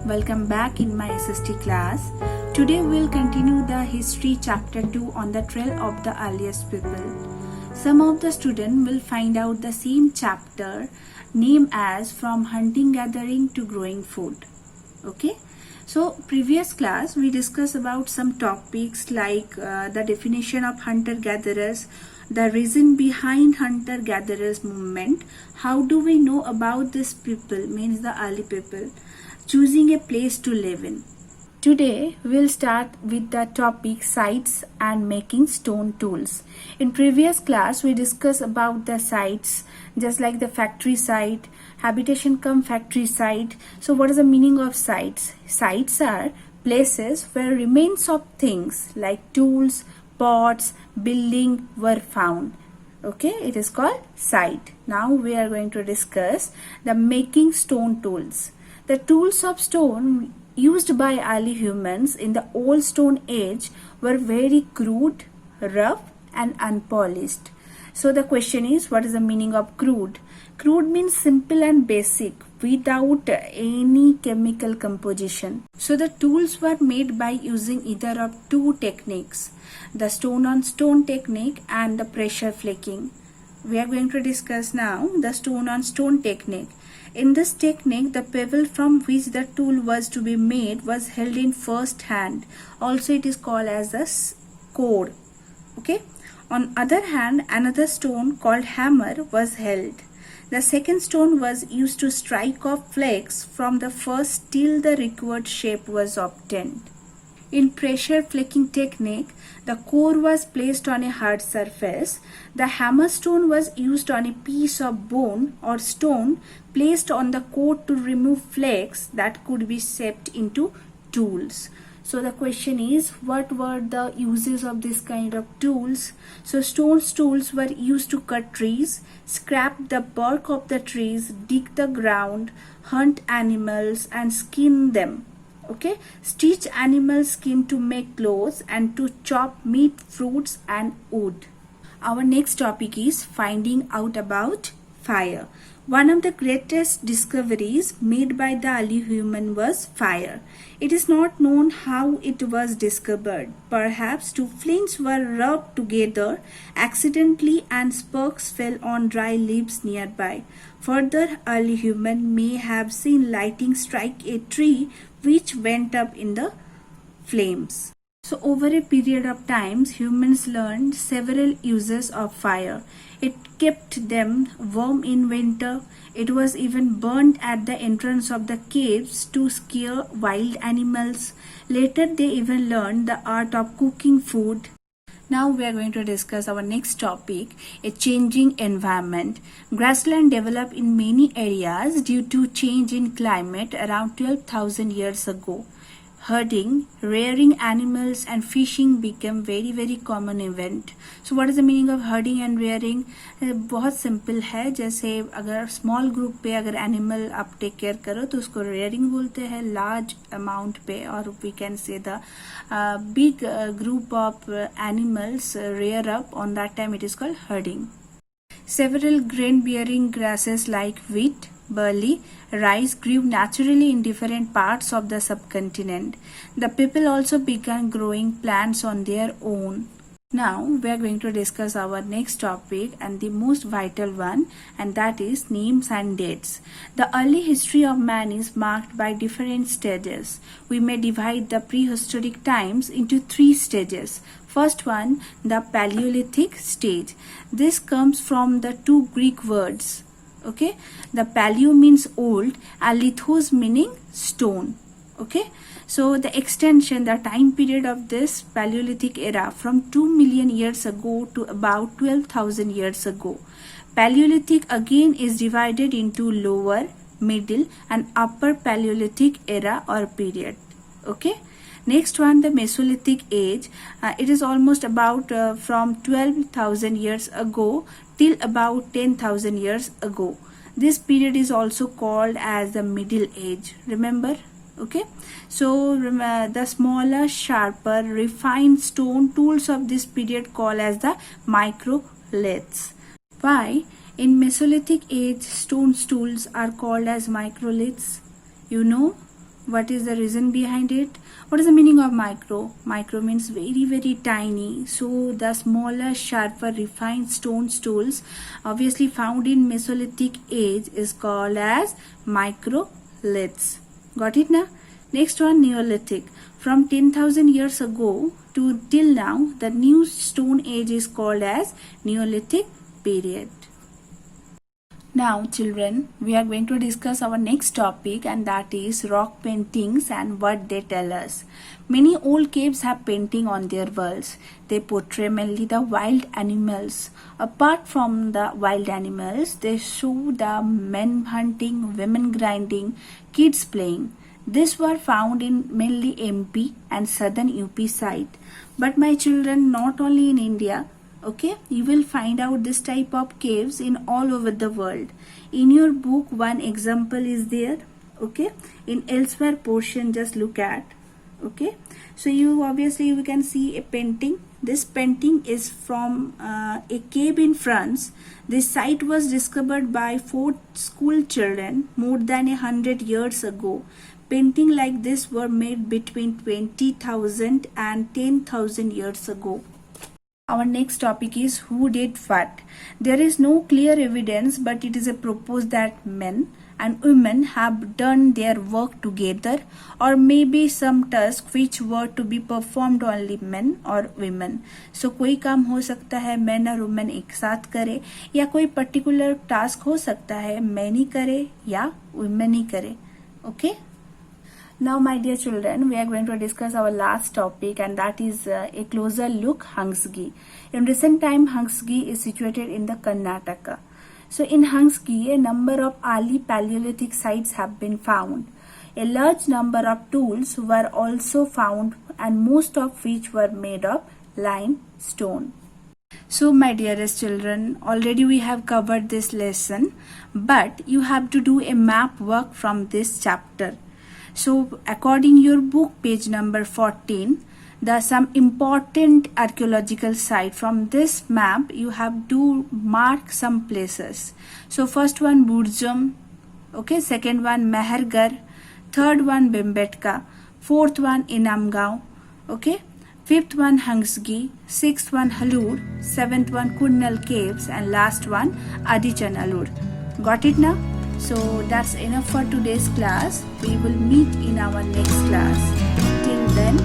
welcome back in my SST class. Today we'll continue the history chapter 2 on the trail of the earliest people. Some of the students will find out the same chapter name as from hunting gathering to growing food. Okay, so previous class we discussed about some topics like the definition of hunter gatherers, the reason behind hunter gatherers movement, how do we know about this people, means the early people, choosing a place to live in. Today we'll start with the topic sites and making stone tools. In previous class we discussed about the sites, just like the factory site, habitation cum factory site. So what is the meaning of sites? Sites are places where remains of things like tools, pots, building were found. Okay, it is called site. Now we are going to discuss the making stone tools. The tools of stone used by early humans in the old stone age were very crude, rough and unpolished. So the question is, what is the meaning of crude? Crude means simple and basic without any chemical composition. So the tools were made by using either of two techniques, the stone on stone technique and the pressure flaking. We are going to discuss now the stone on stone technique. In this technique, the pebble from which the tool was to be made was held in first hand. Also it is called as a cord. Okay. On other hand, another stone called hammer was held. The second stone was used to strike off flakes from the first till the required shape was obtained. In pressure flaking technique, the core was placed on a hard surface. The hammer stone was used on a piece of bone or stone placed on the core to remove flakes that could be shaped into tools. So the question is, what were the uses of this kind of tools? So stone tools were used to cut trees, scrap the bark of the trees, dig the ground, hunt animals and skin them. Okay, stitch animal skin to make clothes and to chop meat, fruits and wood. Our next topic is finding out about fire. One of the greatest discoveries made by the early human was fire. It is not known how it was discovered. Perhaps two flames were rubbed together accidentally and sparks fell on dry leaves nearby. Further, early human may have seen lightning strike a tree which went up in the flames. So over a period of time, humans learned several uses of fire. It kept them warm in winter. It was even burnt at the entrance of the caves to scare wild animals. Later they even learned the art of cooking food. Now we are going to discuss our next topic, a changing environment. Grassland developed in many areas due to change in climate around 12,000 years ago. Herding, rearing animals and fishing became very common event. So what is the meaning of herding and rearing? बहुत simple है, जैसे अगर small group पे अगर animal आप take care करो तो उसको रेयरिंग बोलते हैं, लार्ज अमाउंट पे और we can say the big group of animals rear up, on that time it is called herding. Several grain-bearing grasses like wheat, barley, rice grew naturally in different parts of the subcontinent. The people also began growing plants on their own. Now we are going to discuss our next topic and the most vital one, and that is names and dates. The early history of man is marked by different stages. We may divide the prehistoric times into three stages. First one, the Paleolithic stage. This comes from the two Greek words. Okay, the paleo means old and lithos meaning stone. Okay, so the extension, the time period of this Paleolithic era from 2 million years ago to about 12,000 years ago. Paleolithic again is divided into lower, middle and upper Paleolithic era or period. Okay. Next one, the Mesolithic age. It is almost about from 12,000 years ago till about 10,000 years ago. This period is also called as the Middle Age. Remember? Okay. So the smaller, sharper, refined stone tools of this period called as the microliths. Why? In Mesolithic age, stone tools are called as microliths. You know What is the reason behind it? What is the meaning of micro? Micro means very, very tiny. So the smaller, sharper, refined stone tools obviously found in Mesolithic age is called as microliths. Got it now? Next one, Neolithic. From 10,000 years ago to till now, the new stone age is called as Neolithic period. Now children, we are going to discuss our next topic, and that is rock paintings and what they tell us. Many old caves have painting on their walls. They portray mainly the wild animals. Apart from the wild animals, they show the men hunting, women grinding, kids playing. These were found in mainly MP and southern UP side. But my children, not only in India, okay, you will find out this type of caves in all over the world. In your book, one example is there, okay. In elsewhere portion, just look at, okay. So you can see a painting. This painting is from a cave in France. This site was discovered by 4 school children more than 100 years ago. Painting like this were made between 20,000 and 10,000 years ago. Our next topic is who did what. There is no clear evidence, but it is proposed that men and women have done their work together, or maybe some tasks which were to be performed only men or women. So कोई काम हो सकता है men और women एक साथ करे, या कोई particular task हो सकता है men ही करे या women ही करे. Okay. Now my dear children, we are going to discuss our last topic, and that is a closer look Hunsgi. In recent time, Hunsgi is situated in the Karnataka. So in Hunsgi, a number of early Paleolithic sites have been found. A large number of tools were also found, and most of which were made of limestone. So my dearest children, already we have covered this lesson, but you have to do a map work from this chapter. So according your book, page number 14, there are some important archaeological site. From this map, you have to mark some places. So first one Burjum, okay, second one Mehergar, third one Bimbetka, fourth one Inamgaon, okay, fifth one Hunsgi, sixth one Halur, seventh one Kunnal Caves, and last one Adichanallur. Got it now? So that's enough for today's class. We will meet in our next class. Till then,